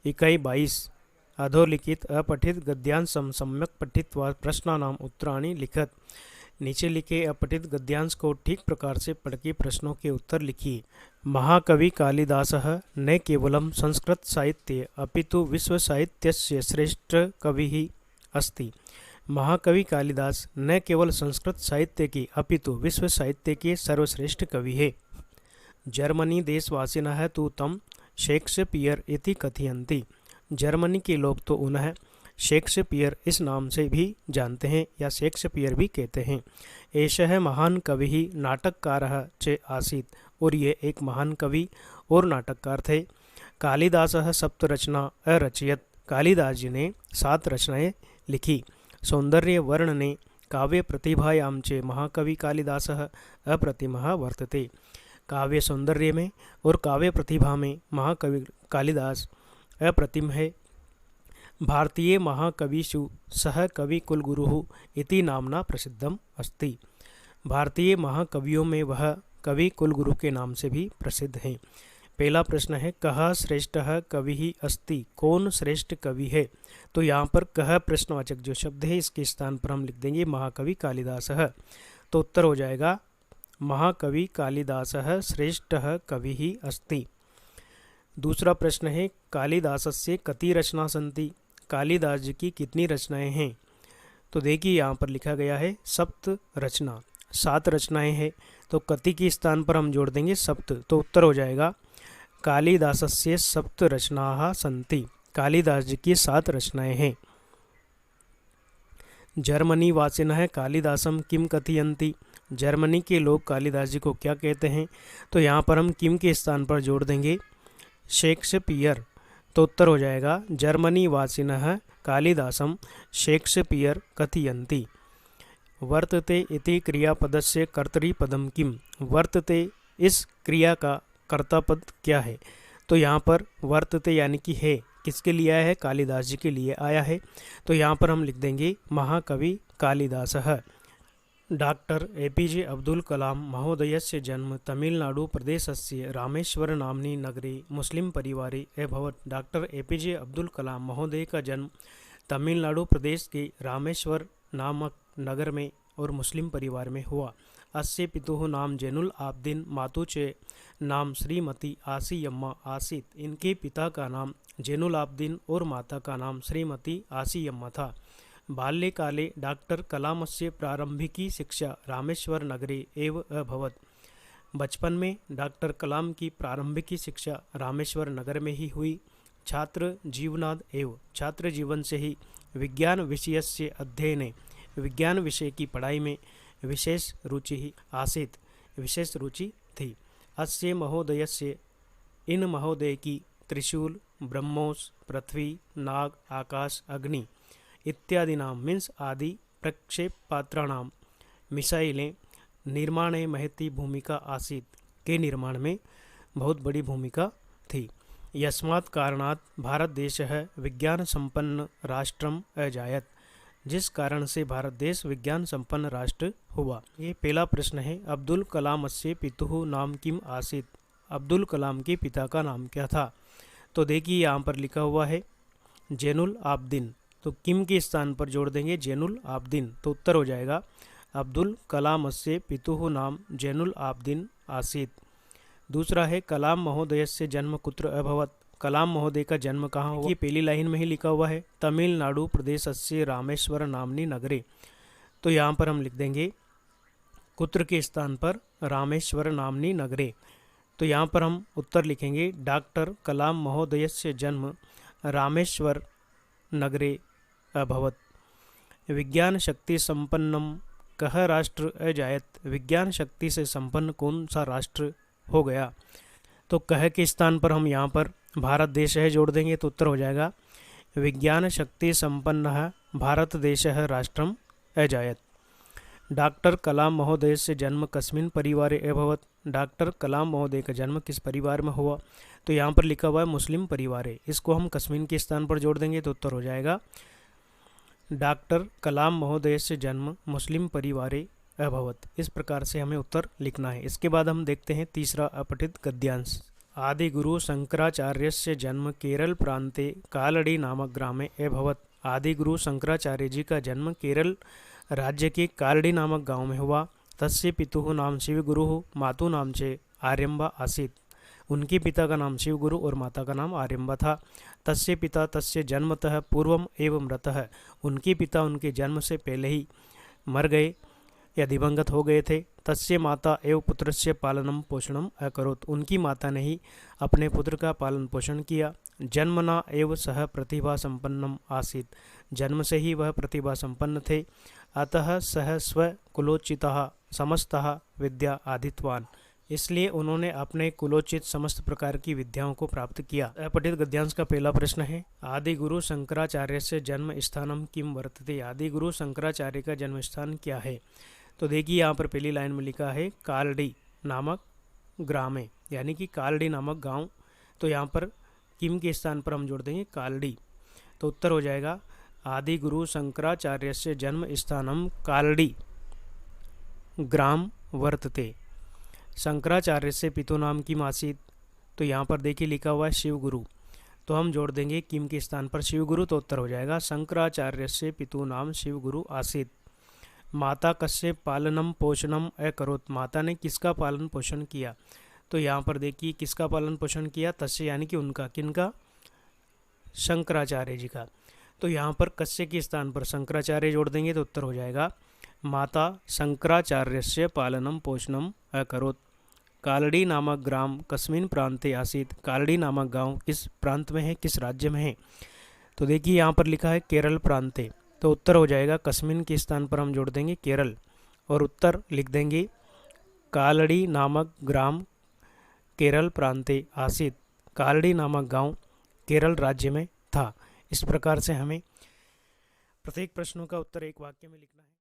इकाई 22 अधोलिखित अपठित गद्यांशम सम्यक पठित्वा प्रश्नानाम उत्तराणि लिखत। नीचे लिखे अपठित गद्यांश को ठीक प्रकार से पढ़ के प्रश्नों के उत्तर लिखिए। महाकवि कालिदासः न केवलं संस्कृत साहित्ये अपितु विश्व साहित्यस्य श्रेष्ठ कविः अस्ति। महाकवि कालिदास न केवल संस्कृत साहित्य के अपितु विश्व साहित्य के सर्वश्रेष्ठ कवि है। जर्मनी देशवासिनः तु तं शेक्सपियर इति कथयन्ति। जर्मनी के लोग तो उन्हें शेक्सपियर इस नाम से भी जानते हैं या शेक्सपियर भी कहते हैं। एषः महान कवि नाटककारः च आसीत्, और ये एक महान कवि और नाटककार थे। कालिदासः सप्तरचना अरचयत्। कालिदास जी ने 7 रचनाएं लिखी। सौंदर्य वर्णने काव्य प्रतिभायां च महाकवि कालिदासः अप्रतिमः वर्तते। काव्य सौंदर्य में और काव्य प्रतिभा में महाकवि कालिदास अप्रतिम है। भारतीय महाकविषु सह कवि कुलगुरुः इति नामना प्रसिद्धम अस्ति। भारतीय महाकवियों में वह कवि कुलगुरु के नाम से भी प्रसिद्ध हैं। पहला प्रश्न है कः श्रेष्ठः कविः अस्ति, कौन श्रेष्ठ कवि है। तो यहाँ पर कः प्रश्नवाचक जो शब्द है इसके स्थान पर हम लिख देंगे महाकवि कालिदासः। तो उत्तर हो जाएगा महाकवि कालिदासः श्रेष्ठः कविः अस्ति। दूसरा प्रश्न है कालिदासस्य कति रचना सन्ति। कालिदास जी की कितनी रचनाएं हैं। तो देखिए यहाँ पर लिखा गया है सप्त रचना, 7 रचनाएं हैं। तो कति के स्थान पर हम जोड़ देंगे सप्त। तो उत्तर हो जाएगा कालिदासस्य सप्त रचनाः सन्ति। कालिदास जी की 7 रचनाएं हैं। जर्मनी वासिनः कालिदासम किम कथयन्ति। जर्मनी के लोग कालिदास जी को क्या कहते हैं। तो यहाँ पर हम किम के स्थान पर जोड़ देंगे शेक्सपियर। तो उत्तर हो जाएगा जर्मनी वासिनः कालिदासम शेक्सपियर कथयन्ति। वर्तते इति क्रियापदस्य कर्तरीपदम किम। वर्तते इस क्रिया का कर्तापद क्या है। तो यहाँ पर वर्तते यानी कि है किसके लिए आया है, कालिदास जी के लिए आया है। तो यहाँ पर हम लिख देंगे महाकवि कालिदासः। डॉक्टर एपीजे अब्दुल कलाम महोदयस्य जन्म तमिलनाडु प्रदेशस्य रामेश्वर नाम्नि नगरे मुस्लिम परिवारे अभवत्। डॉक्टर एपीजे अब्दुल कलाम महोदय का जन्म तमिलनाडु प्रदेश के रामेश्वर नामक नगर में और मुस्लिम परिवार में हुआ। अस्य पितुः नाम जैनुल आब्दीन मातु च नाम श्रीमती आसियम्मा आसीत। इनके पिता का नाम जैनुल आब्दीन और माता का नाम श्रीमती आसियम्मा था। बाल्यकाले डॉक्टर कलामस्य प्रारंभिकी शिक्षा रामेश्वर नगरे एव अभवत्। बचपन में डॉक्टर कलाम की प्रारंभिकी शिक्षा रामेश्वर नगर में ही हुई। छात्र जीवनाद एव, छात्र जीवन से ही विज्ञान विषयस्य अध्ययने, विज्ञान विषय की पढ़ाई में विशेष रुचि ही आसीत, विशेष रुचि थी। अस्य महोदयस्य, इन महोदय की त्रिशूल, ब्रह्मोस, पृथ्वी, नाग, आकाश, अग्नि इत्यादिनां मीन्स आदि प्रक्षेपास्त्राणां मिसाइलें निर्माणे महती भूमिका आसीत, के निर्माण में बहुत बड़ी भूमिका थी। यस्मात् कारणात् भारत देशः विज्ञान संपन्न राष्ट्रम अजायत। जिस कारण से भारत देश विज्ञान संपन्न राष्ट्र हुआ। ये पहला प्रश्न है अब्दुल कलामस्य पितुः नाम किम आसीत। अब्दुल कलाम के पिता का नाम क्या था। तो देखिए यहाँ पर लिखा हुआ है जैनुल आब्दीन। तो किम के स्थान पर जोड़ देंगे जैनुल आब्दीन। तो उत्तर हो जाएगा अब्दुल कलामस्य पितुः नाम जैनुल आब्दीन आसीत। दूसरा है कलाम महोदयस्य जन्म कुत्र अभवत्। कलाम महोदय का जन्म कहाँ हुआ। ये पहली लाइन में ही लिखा हुआ है तमिलनाडु प्रदेशस्य रामेश्वर नाम्नि नगरे। तो यहाँ पर हम लिख देंगे कुत्र के स्थान पर रामेश्वर नाम्नि नगरे। तो यहाँ पर हम उत्तर लिखेंगे डॉक्टर कलाम महोदयस्य जन्म रामेश्वर नगरे अभवत्। विज्ञान शक्ति संपन्नम कह राष्ट्र अजायत। विज्ञान शक्ति से संपन्न कौन सा राष्ट्र हो गया। तो कह के स्थान पर हम यहाँ पर भारत देश है जोड़ देंगे। तो उत्तर हो जाएगा विज्ञान शक्ति संपन्न भारत देश राष्ट्रम अजायत। डॉक्टर कलाम महोदय से जन्म कस्मिन् परिवारे अभवत्। डॉक्टर कलाम महोदय का जन्म किस परिवार में हुआ। तो यहाँ पर लिखा हुआ है मुस्लिम परिवारे। इसको हम कस्मिन् के स्थान पर जोड़ देंगे तो उत्तर हो जाएगा डॉक्टर कलाम महोदय से जन्म मुस्लिम परिवारे अभवत्। इस प्रकार से हमें उत्तर लिखना है। इसके बाद हम देखते हैं तीसरा अपठित गद्यांश। आदिगुरु शंकराचार्यस्य जन्म केरल प्रांते कालड़ी नामक ग्रामे अभवत्। आदिगुरु शंकराचार्य जी का जन्म केरल राज्य के कालड़ी नामक गांव में हुआ। तस्य पितुः नाम शिवगुरुः मातु नाम च आर्यम्बा आसीत्। उनके पिता का नाम शिवगुरु और माता का नाम आर्यम्बा था। तस्य पिता तस्य जन्मतः पूर्वम एवं मृतः। उनके पिता उनके जन्म से पहले ही मर गए या दिवंगत हो गए थे। तस्य माता एवं पुत्रस्य पालनम पोषणम अकरोत्। उनकी माता ने ही अपने पुत्र का पालन पोषण किया। जन्मना एव सह प्रतिभा संपन्नम आसीत्। जन्म से ही वह प्रतिभा संपन्न थे। अतः सह स्वकुलोचितः समस्तः विद्या आदितवान। इसलिए उन्होंने अपने कुलोचित समस्त प्रकार की विद्याओं को प्राप्त किया। अपठित गद्यांश का पहला प्रश्न है, आदि गुरु शंकराचार्य से जन्म स्थानम किम वर्तते। आदि गुरु शंकराचार्य का जन्म स्थान क्या है। तो देखिए यहाँ पर पहली लाइन में लिखा है कालड़ी नामक ग्रामे, यानी कि कालड़ी नामक गांव। तो यहाँ पर किम के स्थान पर हम जोड़ देंगे कालड़ी। तो उत्तर हो जाएगा आदि गुरु शंकराचार्य से जन्म स्थानम कालड़ी ग्राम वर्तते। शंकराचार्य से पितु नाम किम आसीत्। तो यहाँ पर देखिए लिखा हुआ है शिवगुरु, तो हम जोड़ देंगे किम के स्थान पर शिवगुरु। तो उत्तर हो जाएगा शंकराचार्य से पितु नाम शिवगुरु आसीत्। माता कस्य पालनम पोषणम अकरोत्। माता ने किसका पालन पोषण किया। तो यहाँ पर देखिए किसका पालन पोषण किया, तस्य यानी कि उनका, किनका, शंकराचार्य जी का। तो यहाँ पर कस्य के स्थान पर शंकराचार्य जोड़ देंगे तो उत्तर हो जाएगा माता शंकराचार्यस्य पालनम पोषणम अकरोत्। कालड़ी नामक ग्राम कस्मिन् प्रांते आसीत्। कालड़ी नामक गांव किस प्रांत में है, किस राज्य में है। तो देखिए यहाँ पर लिखा है केरल प्रांते। तो उत्तर हो जाएगा कस्मिन् के स्थान पर हम जोड़ देंगे केरल और उत्तर लिख देंगे कालड़ी नामक ग्राम केरल प्रांते आसीत्। कालड़ी नामक गांव केरल राज्य में था। इस प्रकार से हमें प्रत्येक प्रश्नों का उत्तर एक वाक्य में लिखना है।